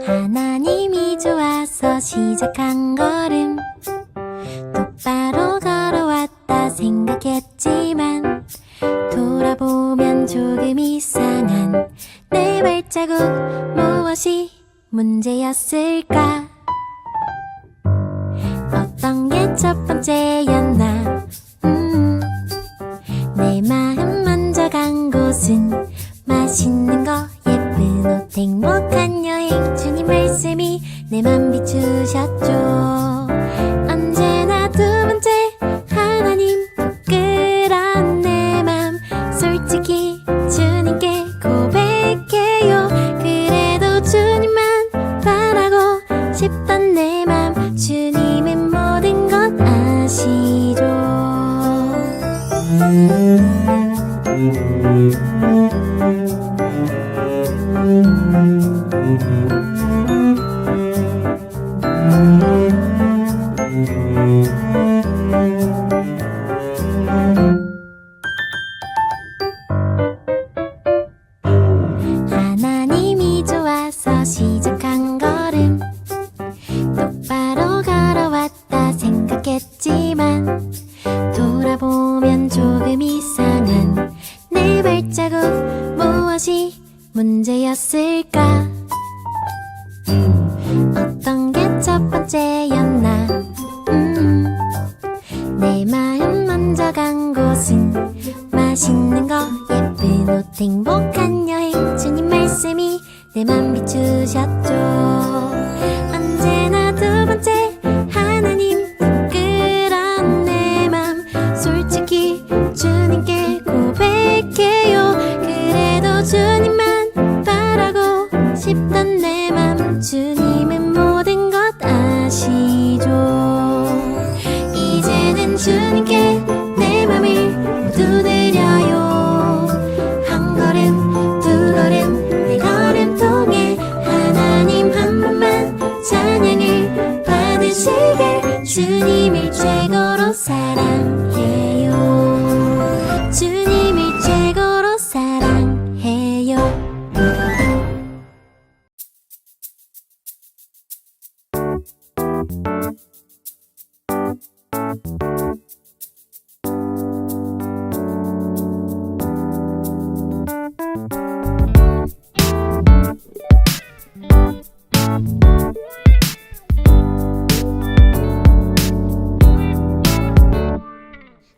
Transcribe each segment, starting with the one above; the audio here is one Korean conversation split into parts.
하나님이 좋아서 시작한 걸음, 똑바로 걸어왔다 생각했지만 돌아보면 조금 이상한 내 발자국. 무엇이 문제였을까? 어떤 게 첫 번째였나? 내 마음 먼저 간 곳은 맛있는 거, 예쁜 옷, 행복한 여행. 주님 말씀이 내 맘 비추셨죠. 언제나 두 번째, 하나님 부끄러운 내 맘 솔직히 주님께 고백해요. 그래도 주님만 바라고 싶던 내 맘, 주님은 모든 것 아시죠. 하나님이 좋아서 시작한 걸음, 똑바로 걸어왔다 생각했지만 돌아보면 조금 이상한 내 발자국. 무엇이 문제였을까? 어떤 게 첫 번째였나? 내 마음 먼저 간 곳은 맛있는 거, 예쁜 옷, 행복한 여행. 주님 말씀이 내 맘 비추셨죠. 언제나 두 번째, 하나님 부끄러운 내 맘 솔직히 주님께 고백해요. 그래도 주님만 바라고 싶던 내 맘, 주님은 모든 것 아시죠. 이제는 주님께 내 맘을 모두 드려요. 한 걸음 두 걸음 네 걸음 통해 하나님 한 분만 찬양을 받으시길. 주님을 최고로 사랑해요. 주님을 최고로 사랑해요.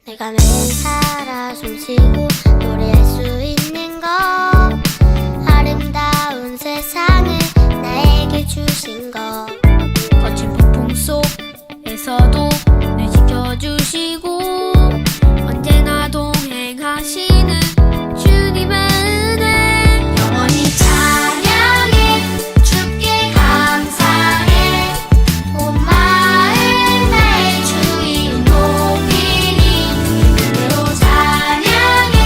내가 매일 살아 숨쉬고 노래할 수 있는 것, 아름다운 세상을 나에게 주신 것. 거친 폭풍 속에서도 날 지켜주시고 언제나 동행하시는 주님의 은혜. 영원히 찬양해, 주께 감사해. 온 마음 나의 주인 높이니. 그대로 찬양해,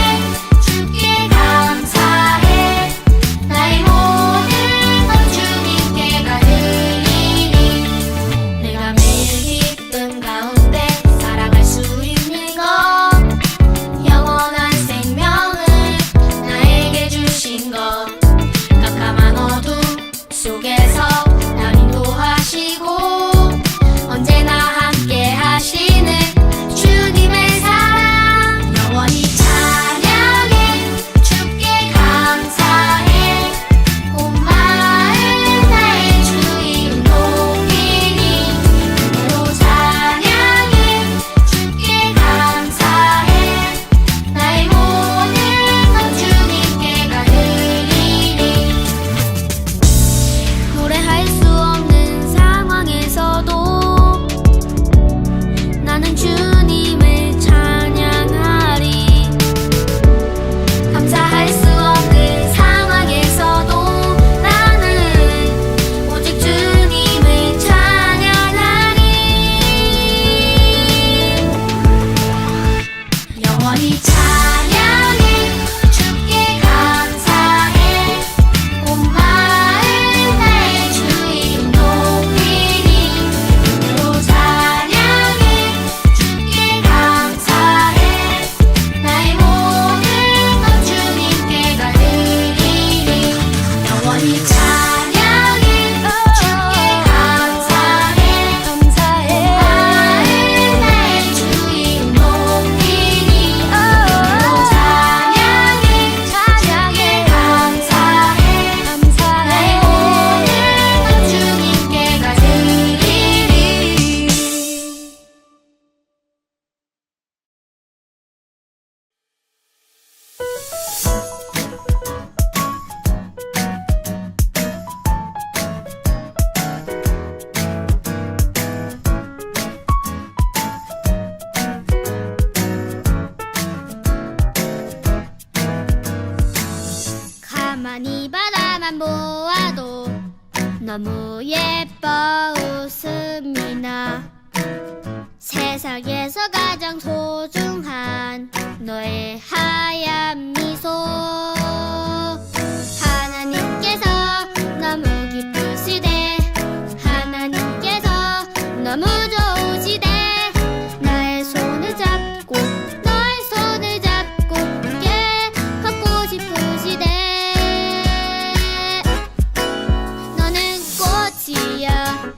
바라만 보아도 너무 예뻐 웃음이 나. 세상에서 가장 소중한 너의 하얀 미소. 하나님께서 너무 기쁘시대. 하나님께서 너무 좋으시대. 나의 손을 잡고 너의 손을 잡고 함께 걷고 싶으시대. 너는 꽃이야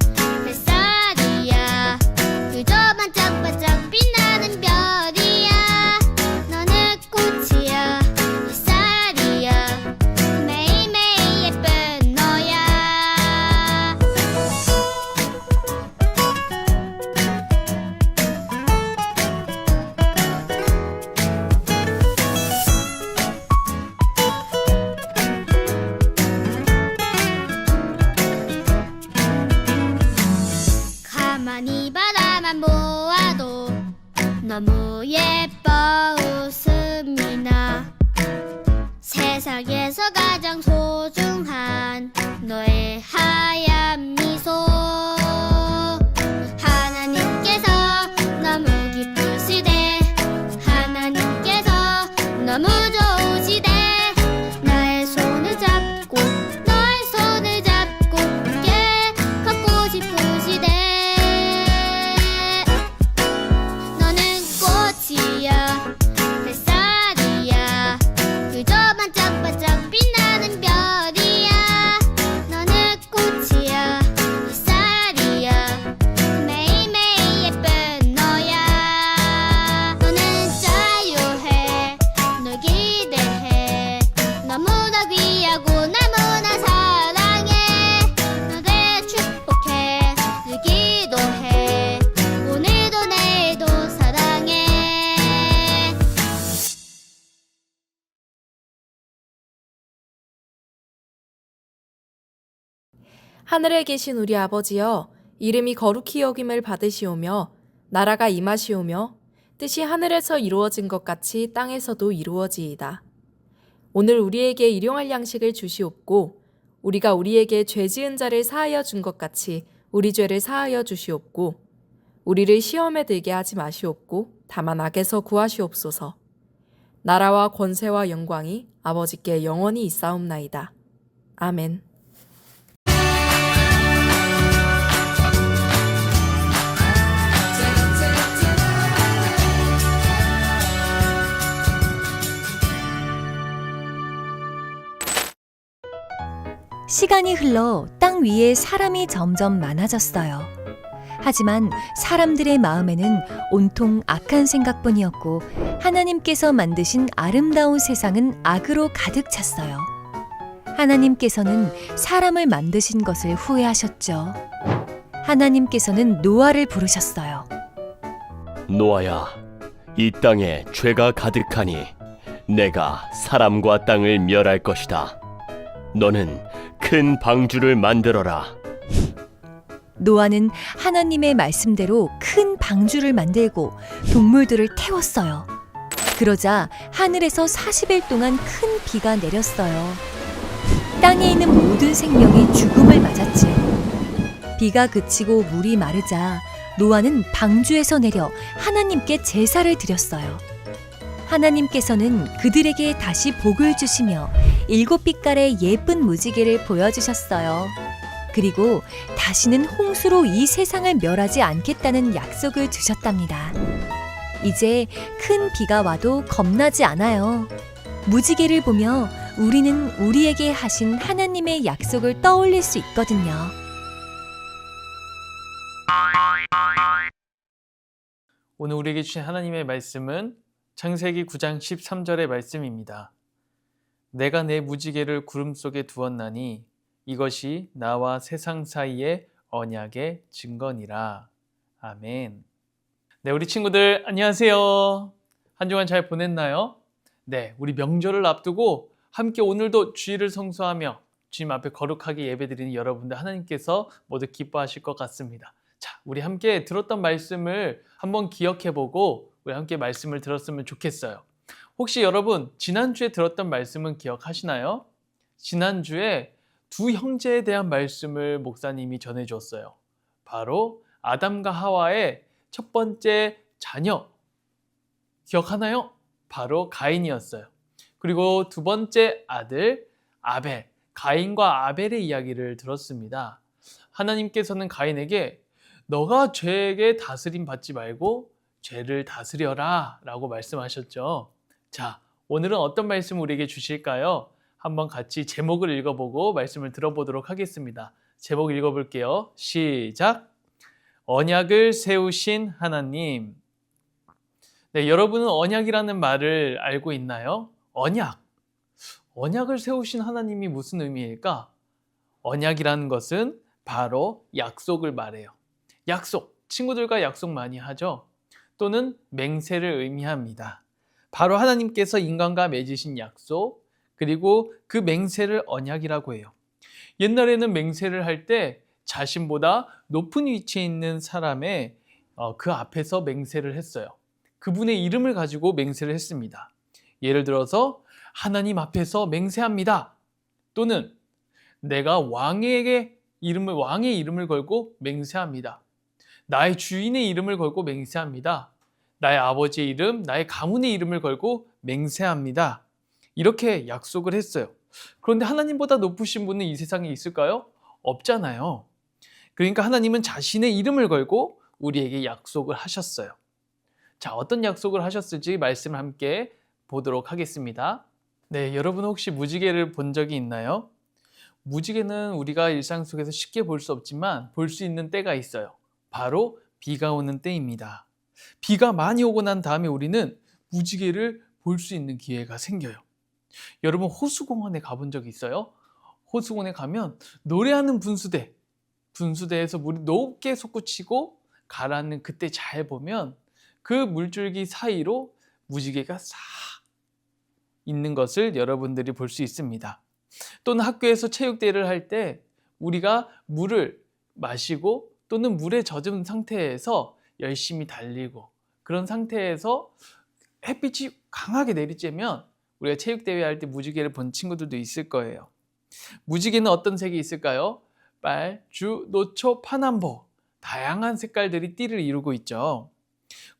햇살이야 그저 반짝반짝 빛나는 별이야. 너는 꽃이야 햇살이야 매일매일 예쁜 너야. 가만히 바라만 보아도 너무 예뻐 웃음이 나. 세상에서 가장 소중한 너의 하얀 미소. 하나님께서 너무 기쁘시대. 하나님께서 너무 좋으시대. 나의 손을 잡고 너의 손을 잡고 함께 걷고 싶으시대. 너는 꽃이야 햇살이야 그저 반짝반짝 빛나는 별이야. 너는 꽃이야 햇살이야 매일매일 예쁜 너야. 너는 자유해 널 기대해 너무나 귀하고 너무나 사랑해. 너를 축복해 늘 기도해 오늘도 내일도 사랑해. 하늘에 계신 우리 아버지여, 이름이 거룩히 여김을 받으시오며 나라가 임하시오며 뜻이 하늘에서 이루어진 것 같이 땅에서도 이루어지이다. 오늘 우리에게 일용할 양식을 주시옵고 우리가 우리에게 죄 지은 자를 사하여 준 것 같이 우리 죄를 사하여 주시옵고 우리를 시험에 들게 하지 마시옵고 다만 악에서 구하시옵소서. 나라와 권세와 영광이 아버지께 영원히 있사옵나이다. 아멘. 시간이 흘러 땅 위에 사람이 점점 많아졌어요. 하지만 사람들의 마음에는 온통 악한 생각뿐이었고 하나님께서 만드신 아름다운 세상은 악으로 가득 찼어요. 하나님께서는 사람을 만드신 것을 후회하셨죠. 하나님께서는 노아를 부르셨어요. 노아야, 이 땅에 죄가 가득하니 내가 사람과 땅을 멸할 것이다. 너는 큰 방주를 만들어라. 노아는 하나님의 말씀대로 큰 방주를 만들고 동물들을 태웠어요. 그러자 하늘에서 40일 동안 큰 비가 내렸어요. 땅에 있는 모든 생명이 죽음을 맞았지. 비가 그치고 물이 마르자 노아는 방주에서 내려 하나님께 제사를 드렸어요. 하나님께서는 그들에게 다시 복을 주시며 7빛깔의 예쁜 무지개를 보여주셨어요. 그리고 다시는 홍수로 이 세상을 멸하지 않겠다는 약속을 주셨답니다. 이제 큰 비가 와도 겁나지 않아요. 무지개를 보며 우리는 우리에게 하신 하나님의 약속을 떠올릴 수 있거든요. 오늘 우리에게 주신 하나님의 말씀은 창세기 9장 13절의 말씀입니다. 내가 내 무지개를 구름 속에 두었나니 이것이 나와 세상 사이의 언약의 증거니라. 아멘. 네, 우리 친구들 안녕하세요. 한 주간 잘 보냈나요? 네, 우리 명절을 앞두고 함께 오늘도 주일을 성수하며 주님 앞에 거룩하게 예배드리는 여러분들 하나님께서 모두 기뻐하실 것 같습니다. 자, 우리 함께 들었던 말씀을 한번 기억해보고 우리 함께 말씀을 들었으면 좋겠어요. 혹시 여러분 지난주에 들었던 말씀은 기억하시나요? 지난주에 두 형제에 대한 말씀을 목사님이 전해줬어요. 바로 아담과 하와의 첫 번째 자녀, 기억하나요? 바로 가인이었어요. 그리고 두 번째 아들 아벨, 가인과 아벨의 이야기를 들었습니다. 하나님께서는 가인에게 너가 죄에게 다스림 받지 말고 죄를 다스려라 라고 말씀하셨죠. 자, 오늘은 어떤 말씀을 우리에게 주실까요? 한번 같이 제목을 읽어보고 말씀을 들어보도록 하겠습니다. 제목 읽어볼게요. 시작! 언약을 세우신 하나님. 네, 여러분은 언약이라는 말을 알고 있나요? 언약. 언약을 세우신 하나님이 무슨 의미일까? 언약이라는 것은 바로 약속을 말해요. 약속. 친구들과 약속 많이 하죠? 또는 맹세를 의미합니다. 바로 하나님께서 인간과 맺으신 약속, 그리고 그 맹세를 언약이라고 해요. 옛날에는 맹세를 할 때 자신보다 높은 위치에 있는 사람의 그 앞에서 맹세를 했어요. 그분의 이름을 가지고 맹세를 했습니다. 예를 들어서 하나님 앞에서 맹세합니다. 또는 내가 왕의 이름을 걸고 맹세합니다. 나의 주인의 이름을 걸고 맹세합니다. 나의 아버지의 이름, 나의 가문의 이름을 걸고 맹세합니다. 이렇게 약속을 했어요. 그런데 하나님보다 높으신 분은 이 세상에 있을까요? 없잖아요. 그러니까 하나님은 자신의 이름을 걸고 우리에게 약속을 하셨어요. 자, 어떤 약속을 하셨을지 말씀을 함께 보도록 하겠습니다. 네, 여러분 혹시 무지개를 본 적이 있나요? 무지개는 우리가 일상 속에서 쉽게 볼 수 없지만 볼 수 있는 때가 있어요. 바로 비가 오는 때입니다. 비가 많이 오고 난 다음에 우리는 무지개를 볼 수 있는 기회가 생겨요. 여러분 호수공원에 가본 적 있어요? 호수공원에 가면 노래하는 분수대에서 물이 높게 솟구치고 가라앉는 그때 잘 보면 그 물줄기 사이로 무지개가 싹 있는 것을 여러분들이 볼 수 있습니다. 또는 학교에서 체육대회를 할 때 우리가 물을 마시고 또는 물에 젖은 상태에서 열심히 달리고 그런 상태에서 햇빛이 강하게 내리쬐면 우리가 체육대회 할 때 무지개를 본 친구들도 있을 거예요. 무지개는 어떤 색이 있을까요? 빨, 주, 노초, 파남보 다양한 색깔들이 띠를 이루고 있죠.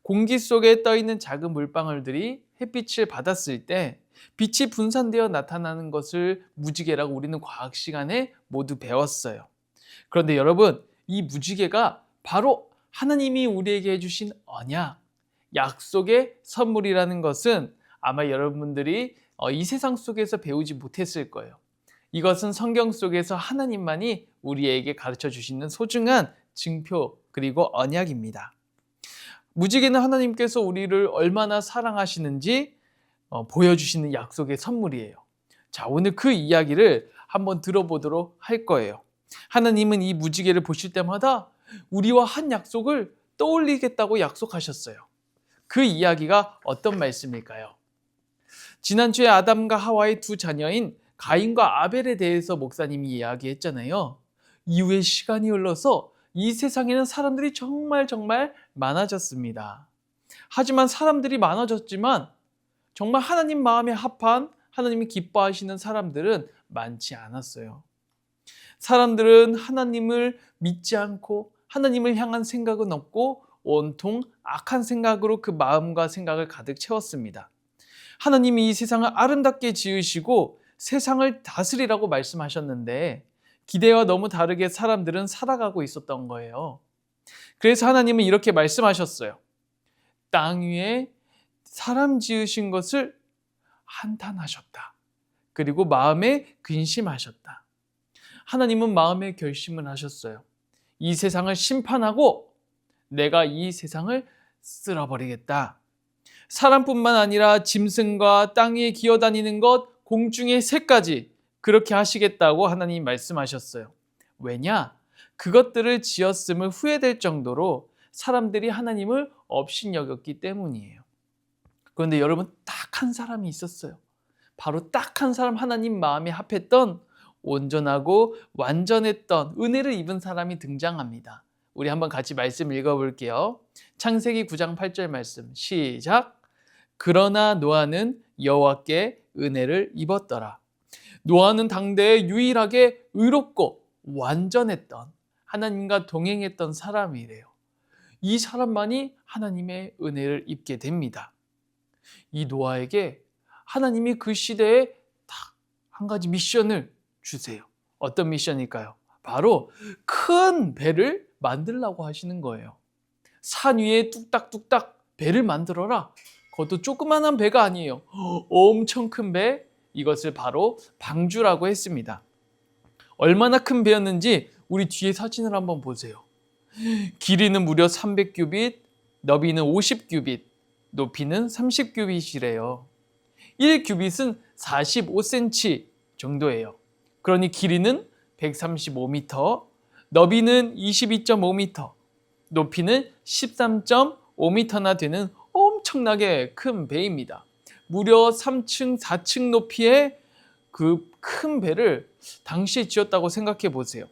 공기 속에 떠있는 작은 물방울들이 햇빛을 받았을 때 빛이 분산되어 나타나는 것을 무지개라고 우리는 과학 시간에 모두 배웠어요. 그런데 여러분, 이 무지개가 바로 하나님이 우리에게 해주신 언약, 약속의 선물이라는 것은 아마 여러분들이 이 세상 속에서 배우지 못했을 거예요. 이것은 성경 속에서 하나님만이 우리에게 가르쳐 주시는 소중한 증표 그리고 언약입니다. 무지개는 하나님께서 우리를 얼마나 사랑하시는지 보여주시는 약속의 선물이에요. 자, 오늘 그 이야기를 한번 들어보도록 할 거예요. 하나님은 이 무지개를 보실 때마다 우리와 한 약속을 떠올리겠다고 약속하셨어요. 그 이야기가 어떤 말씀일까요? 지난주에 아담과 하와의 두 자녀인 가인과 아벨에 대해서 목사님이 이야기했잖아요. 이후에 시간이 흘러서 이 세상에는 사람들이 정말 많아졌습니다. 하지만 사람들이 많아졌지만 정말 하나님 마음에 합한 하나님이 기뻐하시는 사람들은 많지 않았어요. 사람들은 하나님을 믿지 않고 하나님을 향한 생각은 없고 온통 악한 생각으로 그 마음과 생각을 가득 채웠습니다. 하나님이 이 세상을 아름답게 지으시고 세상을 다스리라고 말씀하셨는데 기대와 너무 다르게 사람들은 살아가고 있었던 거예요. 그래서 하나님은 이렇게 말씀하셨어요. 땅 위에 사람 지으신 것을 한탄하셨다. 그리고 마음에 근심하셨다. 하나님은 마음에 결심을 하셨어요. 이 세상을 심판하고 내가 이 세상을 쓸어버리겠다. 사람뿐만 아니라 짐승과 땅 위에 기어다니는 것, 공중의 새까지 그렇게 하시겠다고 하나님이 말씀하셨어요. 왜냐? 그것들을 지었음을 후회될 정도로 사람들이 하나님을 업신여겼기 때문이에요. 그런데 여러분, 딱 한 사람이 있었어요. 바로 딱 한 사람, 하나님 마음에 합했던 온전하고 완전했던 은혜를 입은 사람이 등장합니다. 우리 한번 같이 말씀 읽어볼게요. 창세기 9장 8절 말씀 시작. 그러나 노아는 여호와께 은혜를 입었더라. 노아는 당대에 유일하게 의롭고 완전했던, 하나님과 동행했던 사람이래요. 이 사람만이 하나님의 은혜를 입게 됩니다. 이 노아에게 하나님이 그 시대에 딱 한 가지 미션을 주세요. 어떤 미션일까요? 바로 큰 배를 만들라고 하시는 거예요. 산 위에 뚝딱뚝딱 배를 만들어라. 그것도 조그만한 배가 아니에요. 엄청 큰 배, 이것을 바로 방주라고 했습니다. 얼마나 큰 배였는지 우리 뒤에 사진을 한번 보세요. 길이는 무려 300규빗, 너비는 50규빗, 높이는 30규빗이래요. 1규빗은 45cm 정도예요. 그러니 길이는 135m, 너비는 22.5m, 높이는 13.5m나 되는 엄청나게 큰 배입니다. 무려 3층, 4층 높이의 그 큰 배를 당시에 지었다고 생각해 보세요.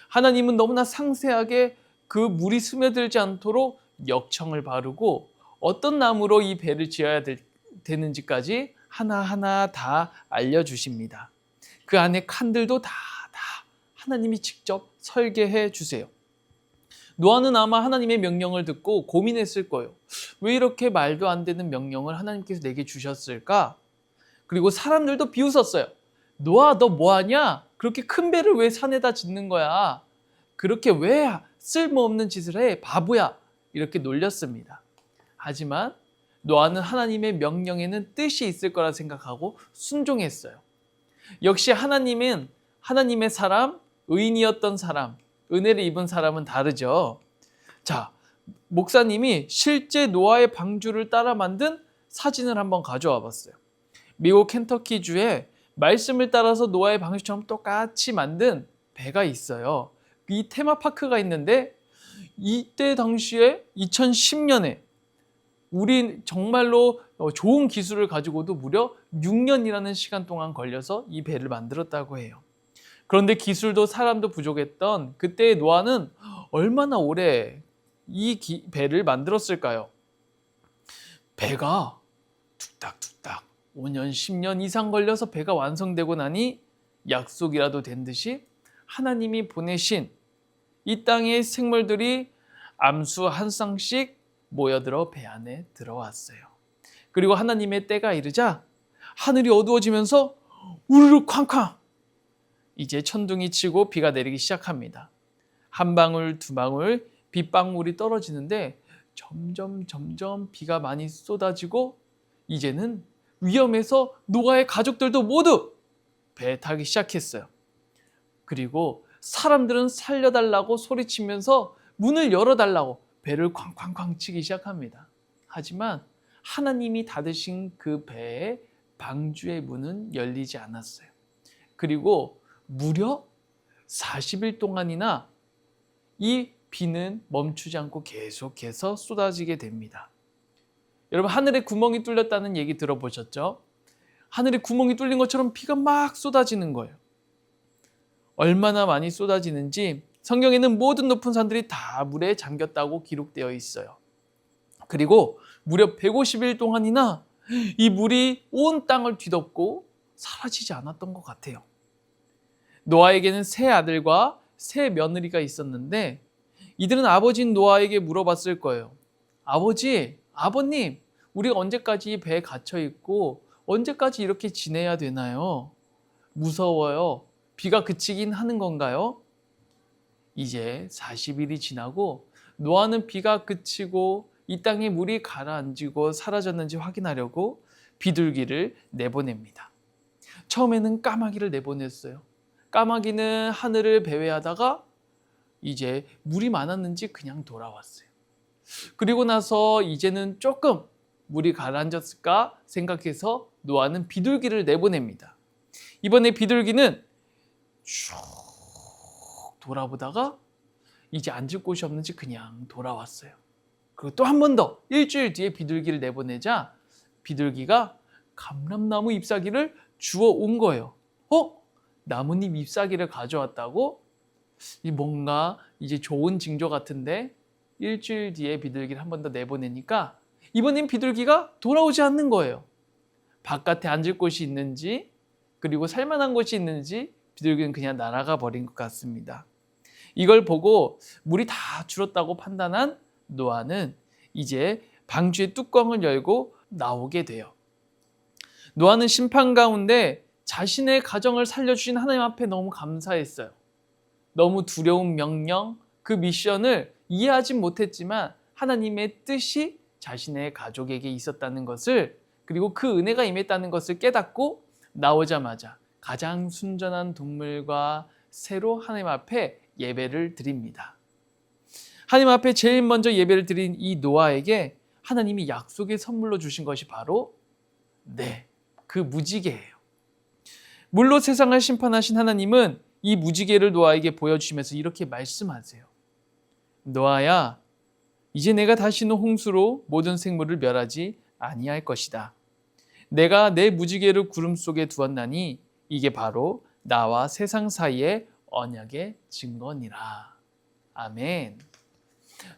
하나님은 너무나 상세하게 그 물이 스며들지 않도록 역청을 바르고 어떤 나무로 이 배를 지어야 되는지까지 하나하나 다 알려주십니다. 그 안에 칸들도 다 하나님이 직접 설계해 주세요. 노아는 아마 하나님의 명령을 듣고 고민했을 거예요. 왜 이렇게 말도 안 되는 명령을 하나님께서 내게 주셨을까? 그리고 사람들도 비웃었어요. 노아, 너 뭐하냐? 그렇게 큰 배를 왜 산에다 짓는 거야? 그렇게 왜 쓸모없는 짓을 해? 바보야! 이렇게 놀렸습니다. 하지만 노아는 하나님의 명령에는 뜻이 있을 거라 생각하고 순종했어요. 역시 하나님은 하나님의 사람, 의인이었던 사람, 은혜를 입은 사람은 다르죠. 자, 목사님이 실제 노아의 방주를 따라 만든 사진을 한번 가져와 봤어요. 미국 켄터키주에 말씀을 따라서 노아의 방주처럼 똑같이 만든 배가 있어요. 이 테마파크가 있는데 이때 당시에 2010년에 우리 정말로 좋은 기술을 가지고도 무려 6년이라는 시간 동안 걸려서 이 배를 만들었다고 해요. 그런데 기술도 사람도 부족했던 그때의 노아는 얼마나 오래 이 배를 만들었을까요? 배가 툭딱툭딱 5년, 10년 이상 걸려서 배가 완성되고 나니 약속이라도 된 듯이 하나님이 보내신 이 땅의 생물들이 암수 한 쌍씩 모여들어 배 안에 들어왔어요. 그리고 하나님의 때가 이르자 하늘이 어두워지면서 우르르 쾅쾅 이제 천둥이 치고 비가 내리기 시작합니다. 한 방울 두 방울 빗방울이 떨어지는데 점점 비가 많이 쏟아지고 이제는 위험해서 노아의 가족들도 모두 배에 타기 시작했어요. 그리고 사람들은 살려달라고 소리치면서 문을 열어달라고 배를 쾅쾅쾅 치기 시작합니다. 하지만 하나님이 닫으신 그 배의 방주의 문은 열리지 않았어요. 그리고 무려 40일 동안이나 이 비는 멈추지 않고 계속해서 쏟아지게 됩니다. 여러분, 하늘에 구멍이 뚫렸다는 얘기 들어보셨죠? 하늘에 구멍이 뚫린 것처럼 비가 막 쏟아지는 거예요. 얼마나 많이 쏟아지는지 성경에는 모든 높은 산들이 다 물에 잠겼다고 기록되어 있어요. 그리고 무려 150일 동안이나 이 물이 온 땅을 뒤덮고 사라지지 않았던 것 같아요. 노아에게는 세 아들과 세 며느리가 있었는데 이들은 아버지인 노아에게 물어봤을 거예요. 아버님, 우리가 언제까지 이 배에 갇혀 있고 언제까지 이렇게 지내야 되나요? 무서워요. 비가 그치긴 하는 건가요? 이제 40일이 지나고 노아는 비가 그치고 이 땅에 물이 가라앉고 사라졌는지 확인하려고 비둘기를 내보냅니다. 처음에는 까마귀를 내보냈어요. 까마귀는 하늘을 배회하다가 이제 물이 많았는지 그냥 돌아왔어요. 그리고 나서 이제는 조금 물이 가라앉았을까 생각해서 노아는 비둘기를 내보냅니다. 이번에 비둘기는 쭉 돌아보다가 이제 앉을 곳이 없는지 그냥 돌아왔어요. 그리고 또 한 번 더 일주일 뒤에 비둘기를 내보내자 비둘기가 감람나무 잎사귀를 주워 온 거예요. 나뭇잎 잎사귀를 가져왔다고? 뭔가 이제 좋은 징조 같은데 일주일 뒤에 비둘기를 한 번 더 내보내니까 이번엔 비둘기가 돌아오지 않는 거예요. 바깥에 앉을 곳이 있는지 그리고 살만한 곳이 있는지 비둘기는 그냥 날아가 버린 것 같습니다. 이걸 보고 물이 다 줄었다고 판단한 노아는 이제 방주의 뚜껑을 열고 나오게 돼요. 노아는 심판 가운데 자신의 가정을 살려주신 하나님 앞에 너무 감사했어요. 너무 두려운 명령, 그 미션을 이해하지 못했지만 하나님의 뜻이 자신의 가족에게 있었다는 것을, 그리고 그 은혜가 임했다는 것을 깨닫고 나오자마자 가장 순전한 동물과 새로 하나님 앞에 예배를 드립니다. 하나님 앞에 제일 먼저 예배를 드린 이 노아에게 하나님이 약속의 선물로 주신 것이 바로 그 무지개예요. 물로 세상을 심판하신 하나님은 이 무지개를 노아에게 보여주시면서 이렇게 말씀하세요. 노아야, 이제 내가 다시는 홍수로 모든 생물을 멸하지 아니할 것이다. 내가 내 무지개를 구름 속에 두었나니 이게 바로 나와 세상 사이의 언약의 증거니라. 아멘.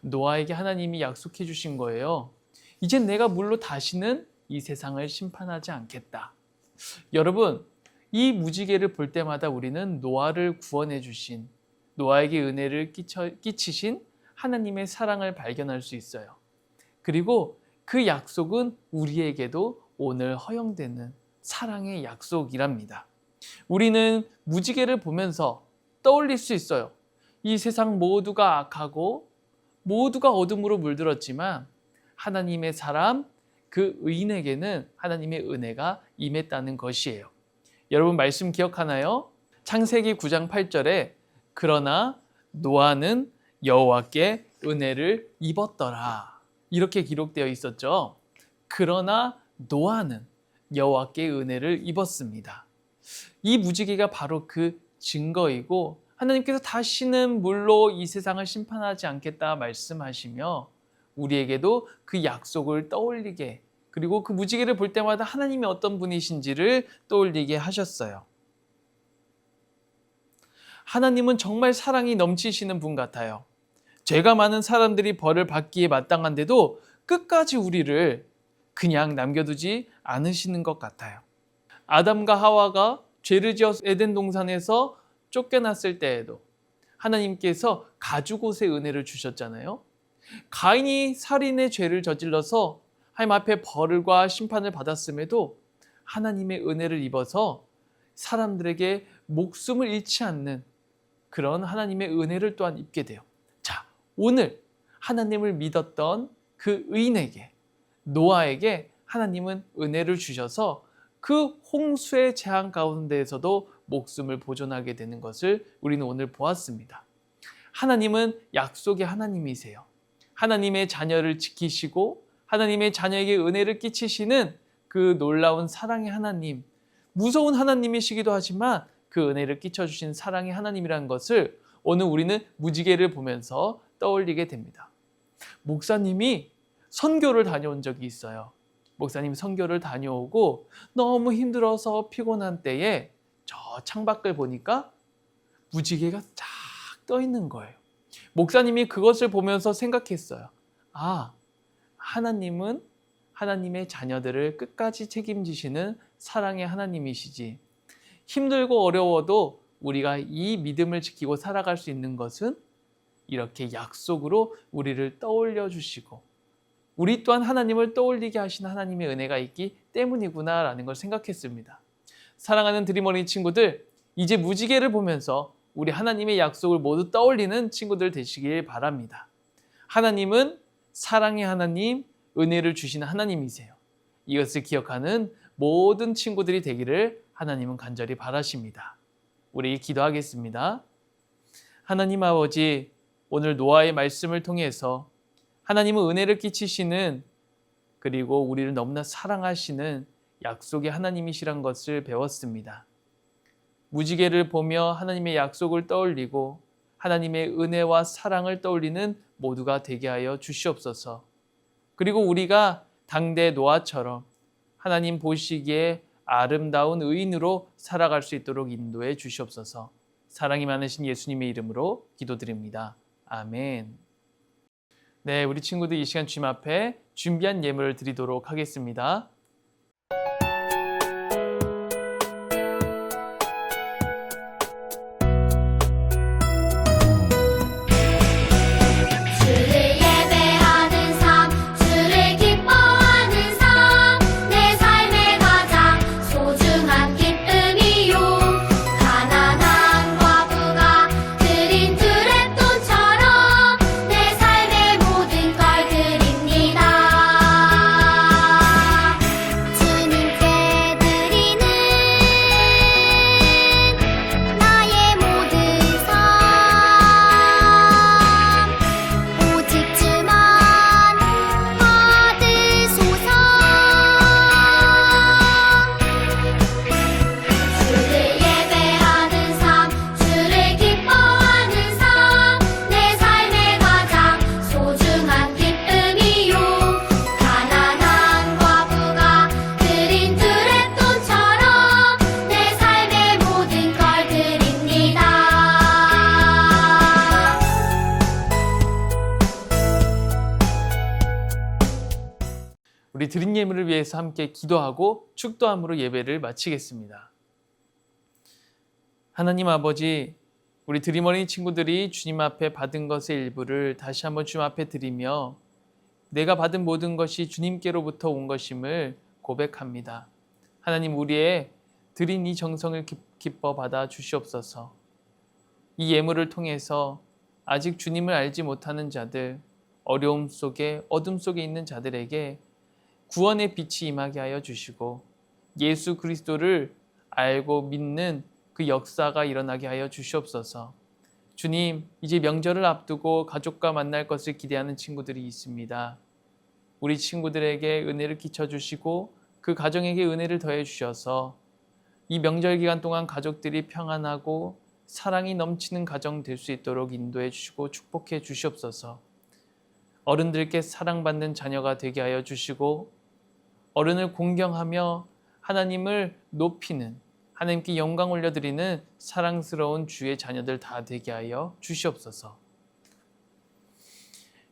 노아에게 하나님이 약속해 주신 거예요. 이제 내가 물로 다시는 이 세상을 심판하지 않겠다. 여러분, 이 무지개를 볼 때마다 우리는 노아를 구원해 주신, 노아에게 은혜를 끼치신 하나님의 사랑을 발견할 수 있어요. 그리고 그 약속은 우리에게도 오늘 허용되는 사랑의 약속이랍니다. 우리는 무지개를 보면서 떠올릴 수 있어요. 이 세상 모두가 악하고 모두가 어둠으로 물들었지만 하나님의 사람, 그 의인에게는 하나님의 은혜가 임했다는 것이에요. 여러분 말씀 기억하나요? 창세기 9장 8절에 그러나 노아는 여호와께 은혜를 입었더라, 이렇게 기록되어 있었죠. 그러나 노아는 여호와께 은혜를 입었습니다. 이 무지개가 바로 그 증거이고, 하나님께서 다시는 물로 이 세상을 심판하지 않겠다 말씀하시며 우리에게도 그 약속을 떠올리게, 그리고 그 무지개를 볼 때마다 하나님이 어떤 분이신지를 떠올리게 하셨어요. 하나님은 정말 사랑이 넘치시는 분 같아요. 죄가 많은 사람들이 벌을 받기에 마땅한데도 끝까지 우리를 그냥 남겨두지 않으시는 것 같아요. 아담과 하와가 죄를 지어 에덴 동산에서 쫓겨났을 때에도 하나님께서 가죽옷의 은혜를 주셨잖아요. 가인이 살인의 죄를 저질러서 하나님 앞에 벌과 심판을 받았음에도 하나님의 은혜를 입어서 사람들에게 목숨을 잃지 않는 그런 하나님의 은혜를 또한 입게 돼요. 자, 오늘 하나님을 믿었던 그 의인에게, 노아에게 하나님은 은혜를 주셔서 그 홍수의 재앙 가운데에서도 목숨을 보존하게 되는 것을 우리는 오늘 보았습니다. 하나님은 약속의 하나님이세요. 하나님의 자녀를 지키시고 하나님의 자녀에게 은혜를 끼치시는 그 놀라운 사랑의 하나님, 무서운 하나님이시기도 하지만 그 은혜를 끼쳐주신 사랑의 하나님이라는 것을 오늘 우리는 무지개를 보면서 떠올리게 됩니다. 목사님이 선교를 다녀온 적이 있어요. 목사님 선교를 다녀오고 너무 힘들어서 피곤한 때에 저 창밖을 보니까 무지개가 쫙 떠 있는 거예요. 목사님이 그것을 보면서 생각했어요. 아, 하나님은 하나님의 자녀들을 끝까지 책임지시는 사랑의 하나님이시지. 힘들고 어려워도 우리가 이 믿음을 지키고 살아갈 수 있는 것은 이렇게 약속으로 우리를 떠올려 주시고 우리 또한 하나님을 떠올리게 하신 하나님의 은혜가 있기 때문이구나라는 걸 생각했습니다. 사랑하는 드림어린 친구들, 이제 무지개를 보면서 우리 하나님의 약속을 모두 떠올리는 친구들 되시길 바랍니다. 하나님은 사랑의 하나님, 은혜를 주시는 하나님이세요. 이것을 기억하는 모든 친구들이 되기를 하나님은 간절히 바라십니다. 우리 기도하겠습니다. 하나님 아버지, 오늘 노아의 말씀을 통해서 하나님은 은혜를 끼치시는, 그리고 우리를 너무나 사랑하시는 약속의 하나님이시란 것을 배웠습니다. 무지개를 보며 하나님의 약속을 떠올리고 하나님의 은혜와 사랑을 떠올리는 모두가 되게 하여 주시옵소서. 그리고 우리가 당대 노아처럼 하나님 보시기에 아름다운 의인으로 살아갈 수 있도록 인도해 주시옵소서. 사랑이 많으신 예수님의 이름으로 기도드립니다. 아멘. 네, 우리 친구들 이 시간 주님 앞에 준비한 예물을 드리도록 하겠습니다. 우리 드린 예물을 위해서 함께 기도하고 축도함으로 예배를 마치겠습니다. 하나님 아버지, 우리 드림 어린이 친구들이 주님 앞에 받은 것의 일부를 다시 한번 주님 앞에 드리며 내가 받은 모든 것이 주님께로부터 온 것임을 고백합니다. 하나님, 우리의 드린 이 정성을 기뻐 받아 주시옵소서. 이 예물을 통해서 아직 주님을 알지 못하는 자들, 어려움 속에 어둠 속에 있는 자들에게 구원의 빛이 임하게 하여 주시고 예수 그리스도를 알고 믿는 그 역사가 일어나게 하여 주시옵소서. 주님, 이제 명절을 앞두고 가족과 만날 것을 기대하는 친구들이 있습니다. 우리 친구들에게 은혜를 끼쳐주시고 그 가정에게 은혜를 더해 주셔서 이 명절 기간 동안 가족들이 평안하고 사랑이 넘치는 가정 될 수 있도록 인도해 주시고 축복해 주시옵소서. 어른들께 사랑받는 자녀가 되게 하여 주시고 어른을 공경하며 하나님을 높이는, 하나님께 영광 올려드리는 사랑스러운 주의 자녀들 다 되게 하여 주시옵소서.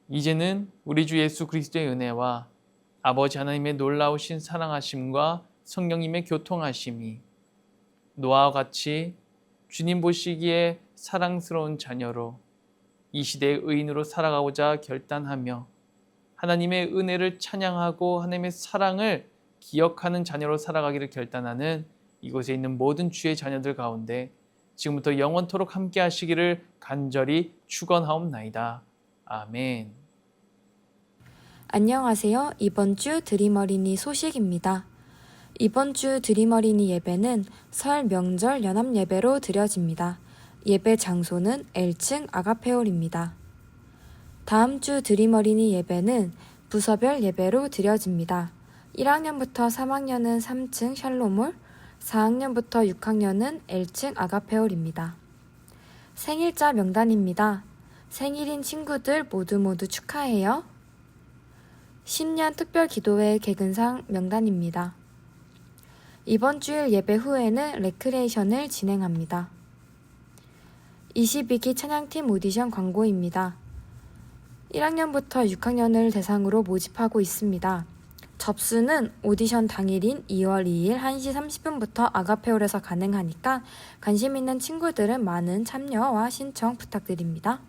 이제는 우리 주 예수 그리스도의 은혜와 아버지 하나님의 놀라우신 사랑하심과 성령님의 교통하심이 노아와 같이 주님 보시기에 사랑스러운 자녀로 이 시대의 의인으로 살아가고자 결단하며 하나님의 은혜를 찬양하고 하나님의 사랑을 기억하는 자녀로 살아가기를 결단하는 이곳에 있는 모든 주의 자녀들 가운데 지금부터 영원토록 함께 하시기를 간절히 축원하옵나이다. 아멘. 안녕하세요. 이번 주 드림 어린이 소식입니다. 이번 주 드림 어린이 예배는 설 명절 연합 예배로 드려집니다. 예배 장소는 L층 아가페올입니다. 다음 주 드림 어린이 예배는 부서별 예배로 드려집니다. 1학년부터 3학년은 3층 샬롬홀, 4학년부터 6학년은 L층 아가페올입니다. 생일자 명단입니다. 생일인 친구들 모두 축하해요. 신년 특별 기도회 개근상 명단입니다. 이번 주일 예배 후에는 레크레이션을 진행합니다. 22기 찬양팀 오디션 광고입니다. 1학년부터 6학년을 대상으로 모집하고 있습니다. 접수는 오디션 당일인 2월 2일 1시 30분부터 아가페올에서 가능하니까 관심 있는 친구들은 많은 참여와 신청 부탁드립니다.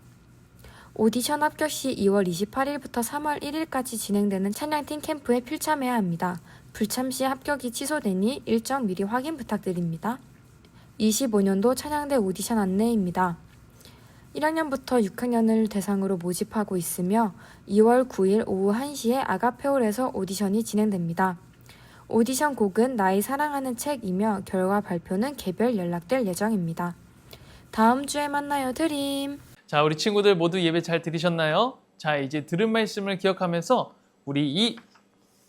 오디션 합격 시 2월 28일부터 3월 1일까지 진행되는 찬양팀 캠프에 필참해야 합니다. 불참 시 합격이 취소되니 일정 미리 확인 부탁드립니다. 25년도 찬양대 오디션 안내입니다. 1학년부터 6학년을 대상으로 모집하고 있으며 2월 9일 오후 1시에 아가페올에서 오디션이 진행됩니다. 오디션 곡은 나의 사랑하는 책이며 결과 발표는 개별 연락될 예정입니다. 다음 주에 만나요, 드림. 자, 우리 친구들 모두 예배 잘 들으셨나요? 자, 이제 들은 말씀을 기억하면서 우리 이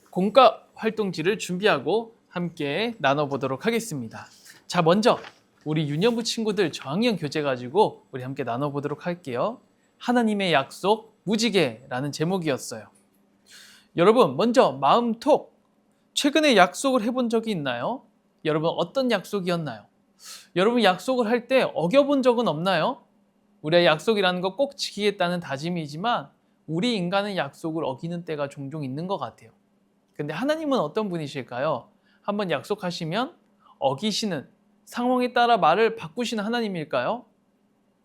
공과 활동지를 준비하고 함께 나눠보도록 하겠습니다. 자, 먼저 우리 유년부 친구들 저학년 교재 가지고 우리 함께 나눠보도록 할게요. 하나님의 약속 무지개라는 제목이었어요. 여러분, 먼저 마음톡. 최근에 약속을 해본 적이 있나요? 여러분, 어떤 약속이었나요? 여러분, 약속을 할 때 어겨본 적은 없나요? 우리의 약속이라는 거 꼭 지키겠다는 다짐이지만 우리 인간은 약속을 어기는 때가 종종 있는 것 같아요. 근데 하나님은 어떤 분이실까요? 한번 약속하시면 어기시는, 상황에 따라 말을 바꾸시는 하나님일까요?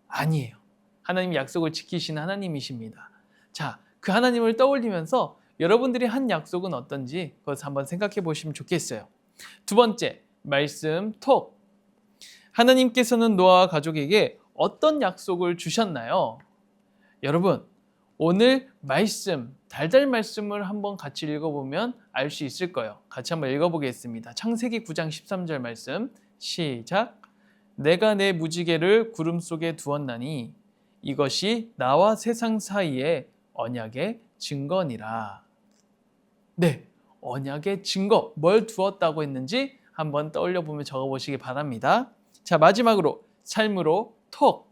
아니에요. 하나님이 약속을 지키시는 하나님이십니다. 자, 그 하나님을 떠올리면서 여러분들이 한 약속은 어떤지 그것을 한번 생각해 보시면 좋겠어요. 두 번째, 말씀 톡. 하나님께서는 노아와 가족에게 어떤 약속을 주셨나요? 여러분, 오늘 말씀, 달달 말씀을 한번 같이 읽어보면 알 수 있을 거예요. 같이 한번 읽어보겠습니다. 창세기 9장 13절 말씀 시작. 내가 내 무지개를 구름 속에 두었나니 이것이 나와 세상 사이에 언약의 증거니라. 네, 언약의 증거, 뭘 두었다고 했는지 한번 떠올려보며 적어보시기 바랍니다. 자, 마지막으로 삶으로 톡.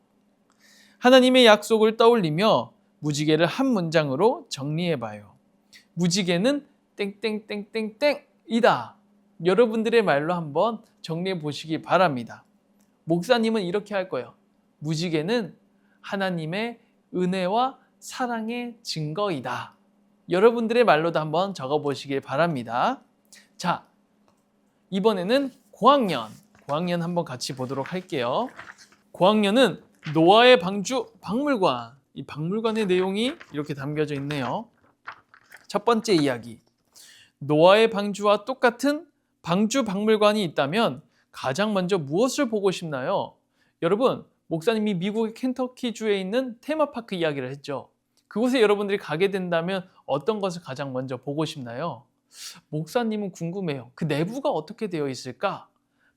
하나님의 약속을 떠올리며 무지개를 한 문장으로 정리해봐요. 무지개는 땡땡땡땡땡이다. 여러분들의 말로 한번 정리해 보시기 바랍니다. 목사님은 이렇게 할 거예요. 무지개는 하나님의 은혜와 사랑의 증거이다. 여러분들의 말로도 한번 적어보시길 바랍니다. 자, 이번에는 고학년 한번 같이 보도록 할게요. 고학년은 노아의 방주 박물관. 이 박물관의 내용이 이렇게 담겨져 있네요. 첫 번째 이야기. 노아의 방주와 똑같은 방주 박물관이 있다면 가장 먼저 무엇을 보고 싶나요? 여러분, 목사님이 미국의 켄터키주에 있는 테마파크 이야기를 했죠. 그곳에 여러분들이 가게 된다면 어떤 것을 가장 먼저 보고 싶나요? 목사님은 궁금해요. 그 내부가 어떻게 되어 있을까?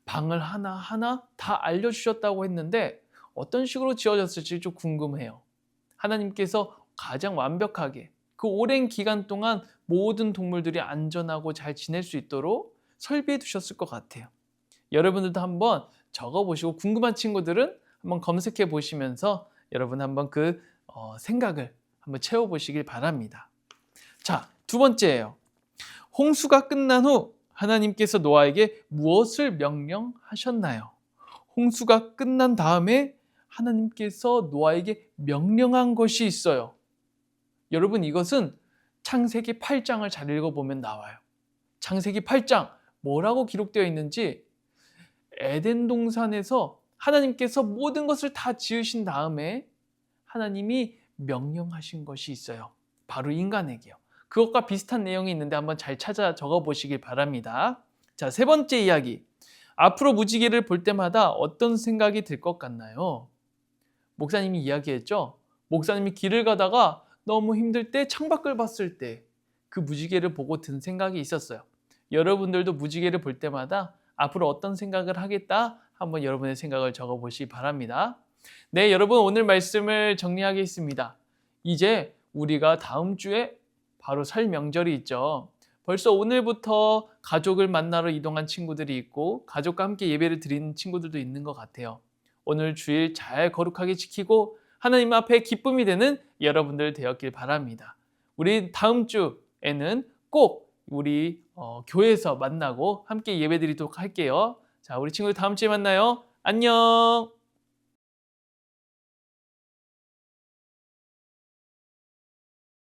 방을 하나하나 다 알려주셨다고 했는데 어떤 식으로 지어졌을지 좀 궁금해요. 하나님께서 가장 완벽하게 그 오랜 기간 동안 모든 동물들이 안전하고 잘 지낼 수 있도록 설비해 두셨을 것 같아요. 여러분들도 한번 적어보시고 궁금한 친구들은 한번 검색해 보시면서 여러분 한번 그 생각을 한번 채워보시길 바랍니다. 자, 두 번째예요. 홍수가 끝난 후 하나님께서 노아에게 무엇을 명령하셨나요? 홍수가 끝난 다음에 하나님께서 노아에게 명령한 것이 있어요. 여러분, 이것은 창세기 8장을 잘 읽어보면 나와요. 창세기 8장 뭐라고 기록되어 있는지 에덴 동산에서 하나님께서 모든 것을 다 지으신 다음에 하나님이 명령하신 것이 있어요. 바로 인간에게요. 그것과 비슷한 내용이 있는데 한번 잘 찾아 적어보시길 바랍니다. 자, 세 번째 이야기. 앞으로 무지개를 볼 때마다 어떤 생각이 들 것 같나요? 목사님이 이야기했죠. 목사님이 길을 가다가 너무 힘들 때 창밖을 봤을 때 그 무지개를 보고 든 생각이 있었어요. 여러분들도 무지개를 볼 때마다 앞으로 어떤 생각을 하겠다? 한번 여러분의 생각을 적어보시기 바랍니다. 네, 여러분, 오늘 말씀을 정리하겠습니다. 이제 우리가 다음 주에 바로 설 명절이 있죠. 벌써 오늘부터 가족을 만나러 이동한 친구들이 있고 가족과 함께 예배를 드리는 친구들도 있는 것 같아요. 오늘 주일 잘 거룩하게 지키고 하나님 앞에 기쁨이 되는 여러분들 되었길 바랍니다. 우리 다음 주에는 꼭 우리 교회에서 만나고 함께 예배 드리도록 할게요. 자, 우리 친구들 다음 주에 만나요. 안녕.